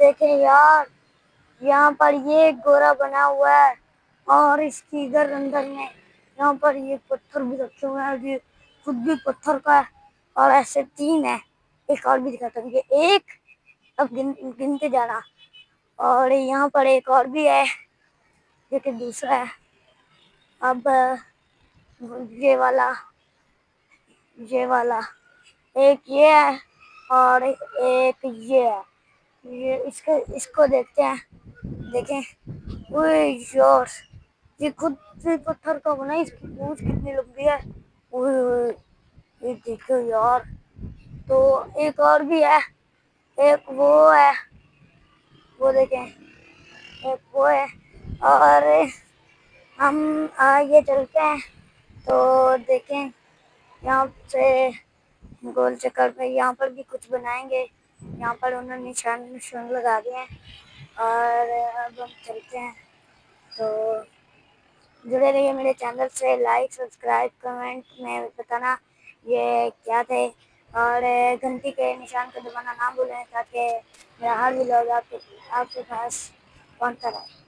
देखें यार, यहाँ पर ये गोरा बना हुआ है और इसकी इधर अंदर में यहाँ पर ये पत्थर भी रखे हुए हैं। ये खुद भी पत्थर का है और ऐसे 3 है। एक और भी दिखाता हूँ, ये 1, अब गिनते जाना। और यहाँ पर एक और भी है, जो कि दूसरा है। अब ये वाला एक ये है और एक ये है। ये इसको देखते हैं, देखें। ओए यार, ये खुद से पत्थर का बना है, इसकी पूंछ कितनी लंबी है। ओए ओए, ये देखो यार। तो एक और भी है, एक वो है, वो देखें, एक वो है। और हम आगे चलते हैं तो देखें, यहाँ से गोल चक्कर पे यहाँ पर भी कुछ बनाएंगे। यहाँ पर उन्होंने निशान लगा दिए हैं और अब हम चलते हैं। तो जुड़े रहिए मेरे चैनल से, लाइक सब्सक्राइब कमेंट में बताना ये क्या थे। और घंटी के निशान को दबाना ना भूलें, ताकि मेरा हर व्लॉग आपके पास पहुंचता रहे।